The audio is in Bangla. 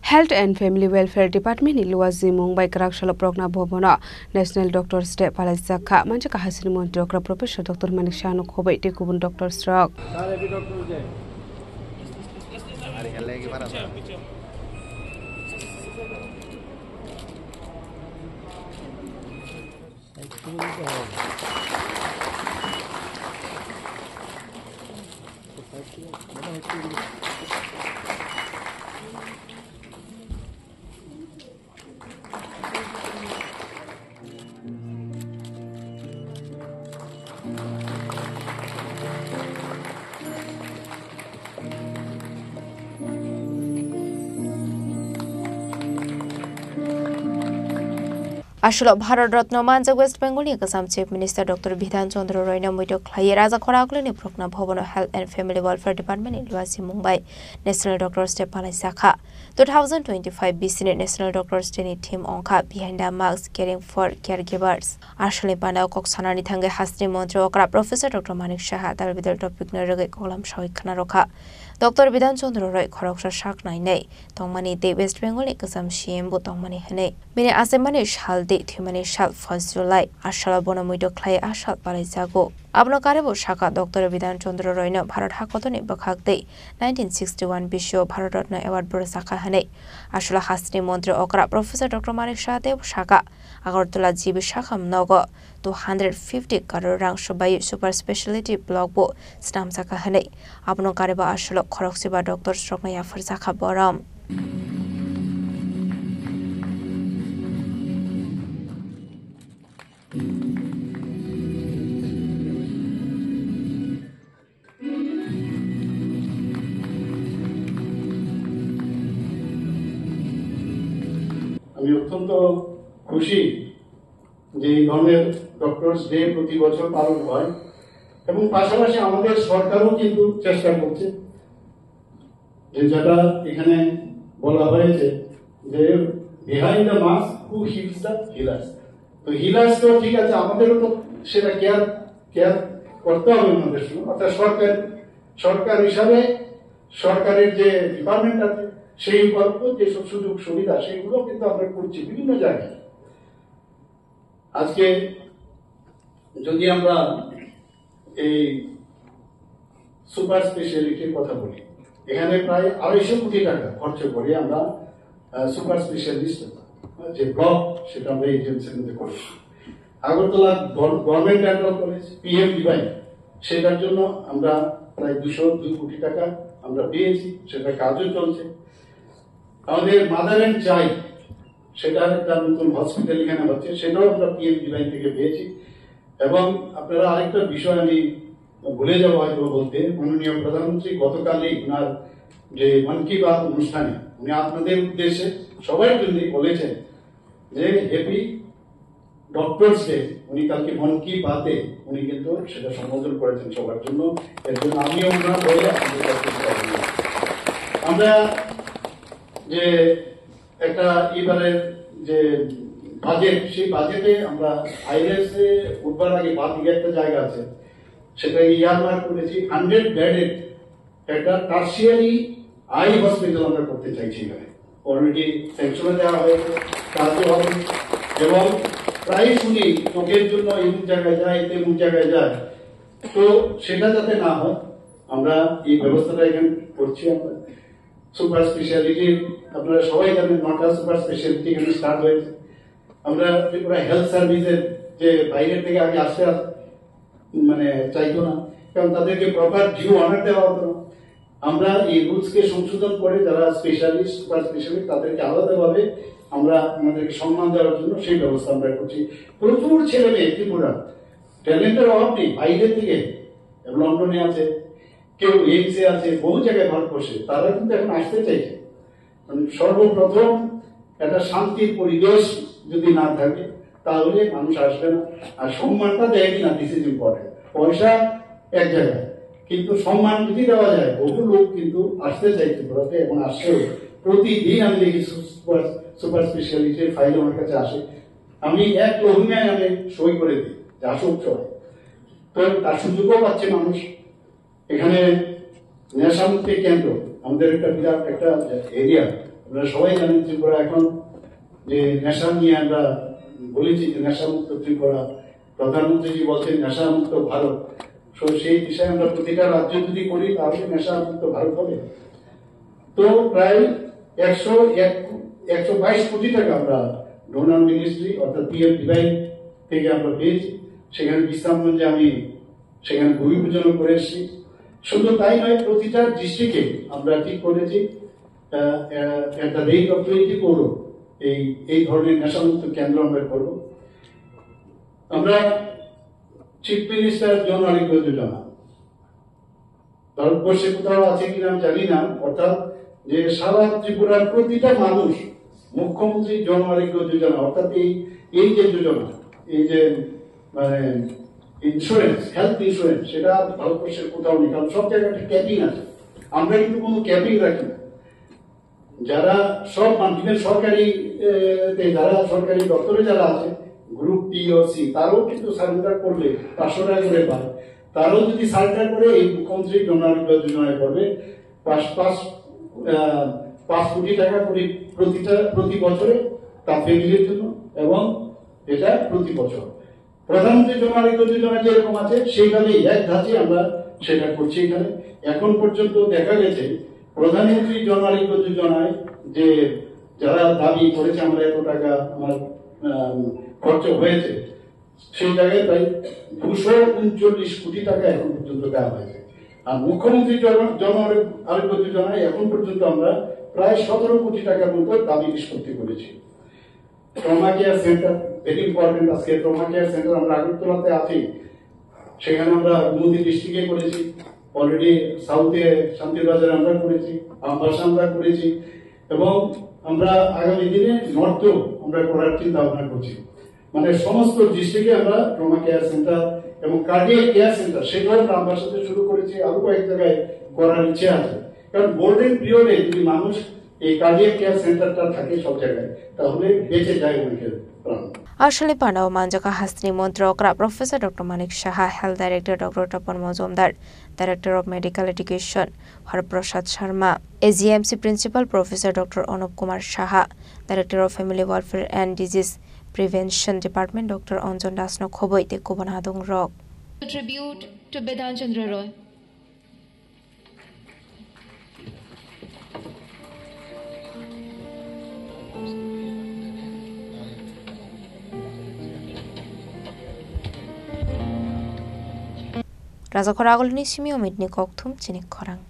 Health and Family Welfare Department Luwazi Mumbai Karakshalo Progna Bobona National Doctor Step Palazaka Manjaka Hasin Mon Doctor Professor Dr. Manishano Kobe Tekubun Dr. Stroke. Ashula Bharat Ratna Manja West Bengal Assam Chief Minister Dr. Bidhan Chandra Roy Namuito Clay Raja Korakuni Prokna Bhavana Health and Family Welfare Department in Luwasi Mumbai National Doctor Step Palazaka 2025 BC National Doctors Day Team Onka behind the marks caring for caregivers. Ashule Panda Koksanani Tanga Hasri Montro Okra Professor Dr. Manik Shaha Dalvidal Topic Naragak Kolam Shawi Kanaroka Dr. Bidhan Chandra Roy Koroksha Shark Nine Tongmani De West Bengal Assam Shiembu Tongmani Hene Mini Asemanish Haldi Humani Shal First July Ashala Bonamuito Clay Ashal Palizago Abnokarebo Shaka Dr. Bidhan Chandra Roy no Bharat Hakotoni Bakak Day 1961 Bisho Bharat Ratna Award Burasaka Hane Ashula Hasni Montre Okra Professor Dr. Manik Shade Shaka Agartala Jibi Shakam Nogo 250 Karurang Shubai Super Specialty Blog Bo Stam Saka Hane Abnokareba Ashula Koroksiba Dr. Stroknaya Furzaka Boram আমি অত্যন্ত খুশি যে এই ধরনের ডক্টরস ডে প্রতি বছর পালন হয় এবং পাশাপাশি আমাদের সরকারও কিন্তু চেষ্টা করছে যে যেটা এখানে বলা হয়েছে যে behind the mask who hills the healers তো হিলার্স তো ঠিক আছে আমাদেরও তো সেটা কেয়ার করতে হবে আমাদের সঙ্গে অর্থাৎ সরকার হিসাবে সরকারের যে ডিপার্টমেন্ট আছে সেই গল্প যেসব সুযোগ সুবিধা সেগুলো কিন্তু আমরা করছি বিভিন্ন জায়গায় আজকে যদি আমরা এই সুপার স্পেশালিটির কথা বলি এখানে প্রায় 250 কোটি টাকা খরচ করে আমরা সুপার স্পেশালিস্ট যে ব্লক সেটা আমরা এজেন্সির মধ্যে করছি Agartala government dental college PMDY সেটার জন্য আমরা প্রায় 202 কোটি টাকা আমরা পেয়েছি সেটা কাজও চলছে আমাদের মাদার এন্ড চাইল্ড সেটা একটা নতুন হসপিটাল এখানে হচ্ছে সেটাও আমরা PMDY থেকে পেয়েছি এবং আপনারা আরেকটা বিষয় আমি ভুলে যাবো হয়তো বলতে মাননীয় প্রধানমন্ত্রী গতকালই ওনার যে মন কি বাত অনুষ্ঠানে উনি আপনাদের উদ্দেশ্যে সবার জন্য বলেছেন যে হ্যাপি ডক্টরস ডে উনি কালকে মন কি বাতে উনি কিন্তু সেটা সম্বোধন করেছেন সবার জন্য এর জন্য আমিও ওনার বলে আমরা যে একটা এবারের যে বাজেট সেই বাজেটে আমরা আইএলএস এ উঠবার আগে বাদিকে একটা জায়গা আছে সেটা ইয়ারমার্ক করেছি 100 বেডের একটা টার্সিয়ারি আই হসপিটাল আমরা করতে চাইছি এখানে অলরেডি স্যাংশন দেওয়া হয়েছে কাজও হবে এবং প্রায় শুনি চোখের জন্য এমন জায়গায় যায় তেমন জায়গায় যায় তো সেটা যাতে না হয় আমরা এই ব্যবস্থাটা এখানে করছি আমরা সুপার স্পেশালিটি আপনারা সবাই জানেন 9টা সুপার স্পেশালিটি এখানে স্টার্ট হয়েছে আমরা ত্রিপুরা হেলথ সার্ভিসের যে বাইরের থেকে আগে আসতে মানে চাইতো না কারণ তাদেরকে প্রপার ডিউ অনার দেওয়া হতো না আমরা এই রুলস কে সংশোধন করে যারা স্পেশালিস্ট সুপার স্পেশালিস্ট তাদেরকে আলাদাভাবে আমরা আমাদেরকে সম্মান দেওয়ার জন্য সেই ব্যবস্থা আমরা করছি প্রচুর ছেলে মেয়ে ত্রিপুরা ট্যালেন্টের অভাব নেই বাইরে থেকে লন্ডনে আছে কেউ এইমসে আছে বহু জায়গায় ভারতবর্ষে তারা কিন্তু এখন আসতে চাইছে সর্বপ্রথম একটা শান্তির পরিবেশ যদি না থাকে তাহলে মানুষ আসবে না আর সম্মানটা দেয় কিনা দিস ইজ ইম্পর্টেন্ট পয়সা এক জায়গায় কিন্তু সম্মান যদি দেওয়া যায় বহু লোক কিন্তু আসতে চাই ত্রিপুরাতে এবং আসছেও প্রতিদিন আমি দেখি সুপার স্পেশালিটির ফাইল আমার কাছে আসে আমি এক লগ্নায় আমি সই করে দিই যে আসুক চলে তো তার সুযোগও পাচ্ছে মানুষ এখানে নেশামুক্তি কেন্দ্র আমাদের একটা বিরাট একটা এরিয়া আপনারা সবাই জানেন ত্রিপুরা এখন যে নেশা নিয়ে আমরা বলেছি যে নেশামুক্ত ত্রিপুরা, প্রধানমন্ত্রীজি বলছেন নেশামুক্ত ভারত। সেই বিষয়ে আমরা প্রতিটা রাজ্য যদি করি তাহলে নেশামুক্ত ভারত হবে। তো প্রায় 122 কোটি টাকা আমরা ডোনার মিনিস্ট্রি অর্থাৎ পিএম থেকে আমরা পেয়েছি। সেখানে বিশ্রামগঞ্জে আমি সেখানে ভূমি পূজন করে এসেছি। শুধু তাই নয়, প্রতিটা ডিস্ট্রিক্টে আমরা ঠিক করেছি একটা রেট অফ 20 করোড় এই ধরনের নেশামুক্ত কেন্দ্র আমরা করব। আমরা চিফ মিনিস্টার জন আরোগ্য যোজনা ভারতবর্ষে কোথাও আছে কিনা আমি জানি না, অর্থাৎ যে সারা ত্রিপুরার প্রতিটা মানুষ মুখ্যমন্ত্রী জন আরোগ্য যোজনা, অর্থাৎ এই যে যোজনা, এই যে মানে ইন্স্যুরেন্স, হেলথ ইন্স্যুরেন্স, সেটা ভারতবর্ষের কোথাও নেই। কারণ সব জায়গায় ক্যাপিং আছে, আমরা কিন্তু কোনো ক্যাপিং রাখি না। যারা সব সরকারি যারা সরকারি দপ্তরে যারা আছে গ্রুপ বি ও সি, তারাও কিন্তু সারেন্ডার করলে 500 টাকা করে পায়। তারাও যদি সারেন্ডার করে এই মুখ্যমন্ত্রী জন আরোগ্য যোজনায় করবে 5 কোটি টাকা করে প্রতি বছরে তার ফ্যামিলির জন্য, এবং এটা প্রতি বছর। প্রধানমন্ত্রী জন আরোগ্য যোজনা যেরকম আছে সেইভাবেই এক ধাঁচে আমরা সেটা করছি। এখানে এখন পর্যন্ত দেখা গেছে প্রধানমন্ত্রী জন আরোগ্য যোজনায় যে যারা দাবি করেছে আমরা এত টাকা আমার খরচ হয়েছে, সেই জায়গায় প্রায় 239 কোটি টাকা এখন পর্যন্ত দেওয়া হয়েছে। আর মুখ্যমন্ত্রী জন আরোগ্য যোজনায় এখন পর্যন্ত আমরা প্রায় 17 কোটি টাকার মতো দাবি নিষ্পত্তি করেছি। Trauma care centre very important. আজকে ট্রমা কেয়ার সেন্টার আমরা আগরতলাতে আছি, সেখানে আমরা গোমতী ডিস্ট্রিক্টে করেছি, অলরেডি সাউথে শান্তিবাজারে আমরা করেছি, আমবাসা আমরা করেছি, এবং আমরা আগামী দিনে নর্থেও আমরা করার চিন্তা ভাবনা করছি। মানে সমস্ত ডিস্ট্রিক্টে আমরা ট্রমা কেয়ার সেন্টার এবং কার্ডিয়াক কেয়ার সেন্টার সেটাও আমরা আমবাসাতে শুরু করেছি, আরো কয়েক জায়গায় করার ইচ্ছে আছে। কারণ গোল্ডেন পিরিয়ডে যদি মানুষ এই কার্ডিয়াক কেয়ার সেন্টারটা থাকে সব জায়গায়, তাহলে বেঁচে যায় অনেকের প্রাণ। আসলে পান্ডাও মানজাকা হাস্তি মন্ত্রকরা professor doctor Manik Saha, health director doctor Tapan Majumder, director of medical education Haraprasad Sharma, AGMC principal professor doctor Anup Kumar Saha, director of family welfare and disease prevention department doctor Anjan দাসনো খবই তে কুবন হাদং রক। Tribute to Bidhan Chandra Roy. Raza Koragolni Simio Midni Koktum Chinik Korang.